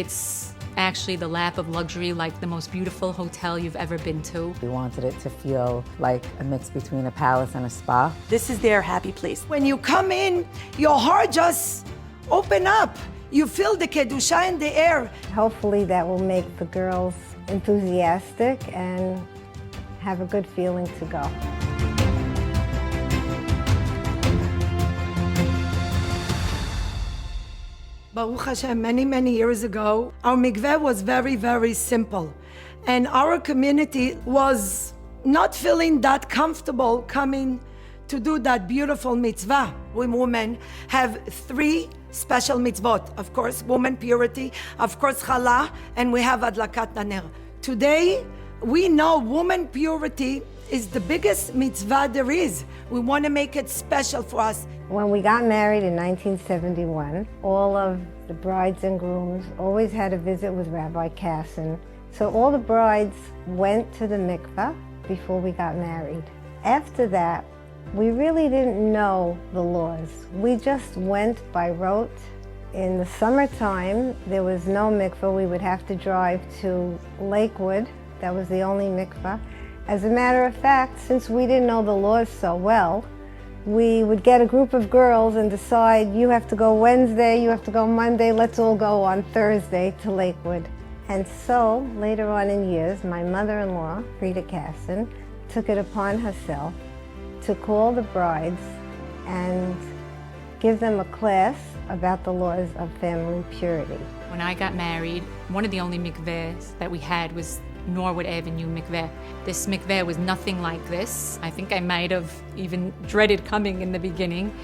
It's actually the lap of luxury, like the most beautiful hotel you've ever been to. We wanted it to feel like a mix between a palace and a spa. This is their happy place. When you come in, your heart just open up. You feel the kedusha in the air. Hopefully that will make the girls enthusiastic and have a good feeling to go. Baruch Hashem, many years ago, our mikveh was very simple. And our community was not feeling that comfortable coming to do that beautiful mitzvah. We women have 3 special mitzvot. Of course, woman purity, of course, challah, and we have adlakat haner. Today, we know woman purity is the biggest mitzvah there is. We want to make it special for us. When we got married in 1971, all of the brides and grooms always had a visit with Rabbi Kasson. So all the brides went to the mikveh before we got married. After that, we really didn't know the laws. We just went by rote. In the summertime, there was no mikveh. We would have to drive to Lakewood. That was the only mikveh. As a matter of fact, since we didn't know the laws so well, we would get a group of girls and decide, you have to go Wednesday, you have to go Monday, let's all go on Thursday to Lakewood. And so, later on in years, my mother-in-law, Frida Kasson, took it upon herself to call the brides and give them a class about the laws of family purity. When I got married, one of the only mikvehs that we had was Norwood Avenue Mikveh. This mikveh was nothing like this. I think I might have even dreaded coming in the beginning.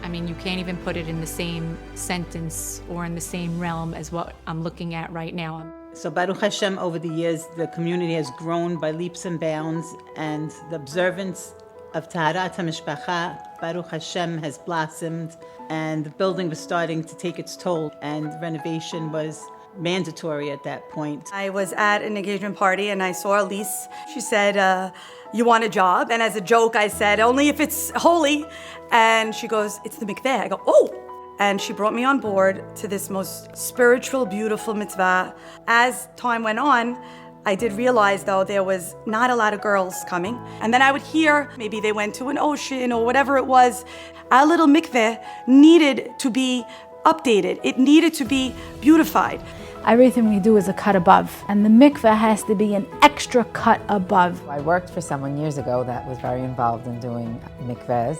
I mean, you can't even put it in the same sentence or in the same realm as what I'm looking at right now. So Baruch Hashem, over the years, the community has grown by leaps and bounds, and the observance of Taharat HaMishpacha, Baruch Hashem, has blossomed, and the building was starting to take its toll, and renovation was mandatory at that point. I was at an engagement party and I saw Elise. She said, you want a job? And as a joke, I said, only if it's holy. And she goes, it's the mikveh. I go, oh! And she brought me on board to this most spiritual, beautiful mitzvah. As time went on, I did realize, though, there was not a lot of girls coming. And then I would hear, maybe they went to an ocean or whatever it was. Our little mikveh needed to be updated. It needed to be beautified. Everything we do is a cut above, and the mikveh has to be an extra cut above. I worked for someone years ago that was very involved in doing mikvehs.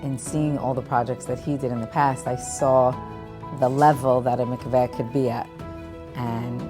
In seeing all the projects that he did in the past, I saw the level that a mikveh could be at. And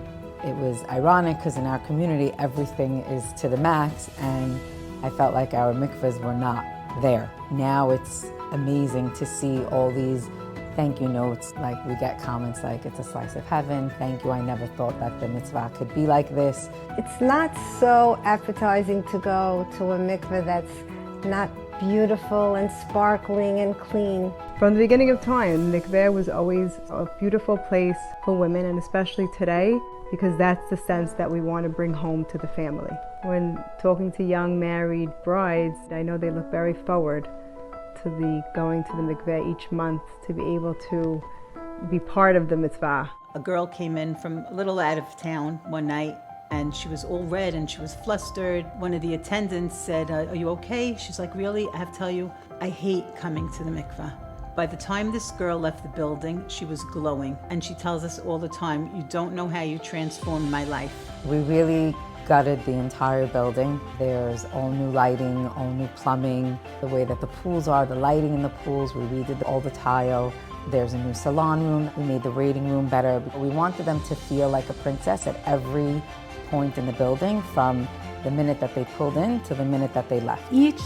it was ironic because in our community, everything is to the max, and I felt like our mikvehs were not there. Now it's amazing to see all these thank you notes, like we get comments like, it's a slice of heaven, thank you, I never thought that the mitzvah could be like this. It's not so appetizing to go to a mikveh that's not beautiful and sparkling and clean. From the beginning of time, mikveh was always a beautiful place for women, and especially today, because that's the sense that we want to bring home to the family. When talking to young married brides, I know they look very forward to the going to the mikveh each month to be able to be part of the mitzvah. A girl came in from a little out of town one night, and she was all red and she was flustered. One of the attendants said, are you okay? She's like, really? I have to tell you, I hate coming to the mikveh. By the time this girl left the building, she was glowing. And she tells us all the time, you don't know how you transformed my life. We really gutted the entire building. There's all new lighting, all new plumbing, the way that the pools are, the lighting in the pools, we redid all the tile. There's a new salon room. We made the waiting room better. We wanted them to feel like a princess at every point in the building, from the minute that they pulled in to the minute that they left. Each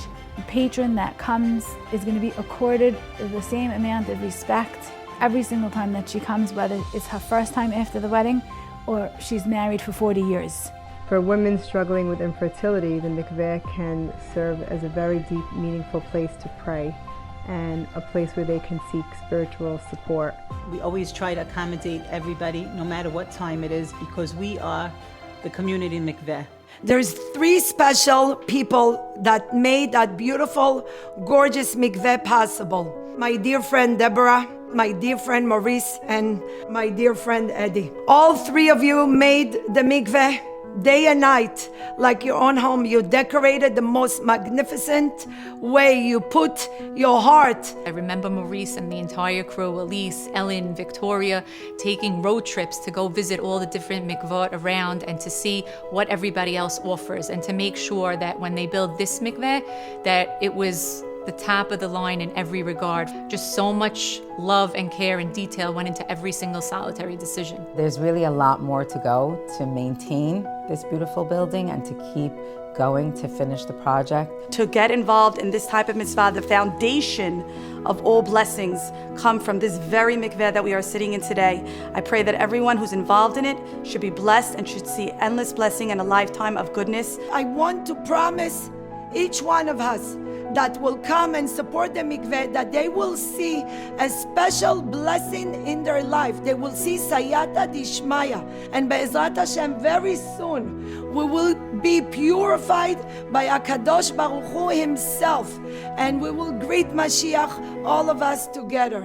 patron that comes is going to be accorded the same amount of respect every single time that she comes, whether it's her first time after the wedding or she's married for 40 years. For women struggling with infertility, the mikveh can serve as a very deep, meaningful place to pray and a place where they can seek spiritual support. We always try to accommodate everybody, no matter what time it is, because we are the community mikveh. There's 3 special people that made that beautiful, gorgeous mikveh possible. My dear friend Deborah, my dear friend Maurice and my dear friend Eddie. All three of you made the mikveh day and night like your own home. You decorated the most magnificent way. You put your heart. I remember Maurice and the entire crew, Elise, Ellen, Victoria, taking road trips to go visit all the different mikvot around and to see what everybody else offers and to make sure that when they build this mikveh, that it was the top of the line in every regard. Just so much love and care and detail went into every single solitary decision. There's really a lot more to go to maintain this beautiful building and to keep going to finish the project. To get involved in this type of mitzvah, the foundation of all blessings come from this very mikveh that we are sitting in today. I pray that everyone who's involved in it should be blessed and should see endless blessing and a lifetime of goodness. I want to promise each one of us that will come and support the mikveh, that they will see a special blessing in their life. They will see Sayata Dishmaya. And Be'ezrat Hashem, very soon, we will be purified by HaKadosh Baruch Hu himself. And we will greet Mashiach, all of us together.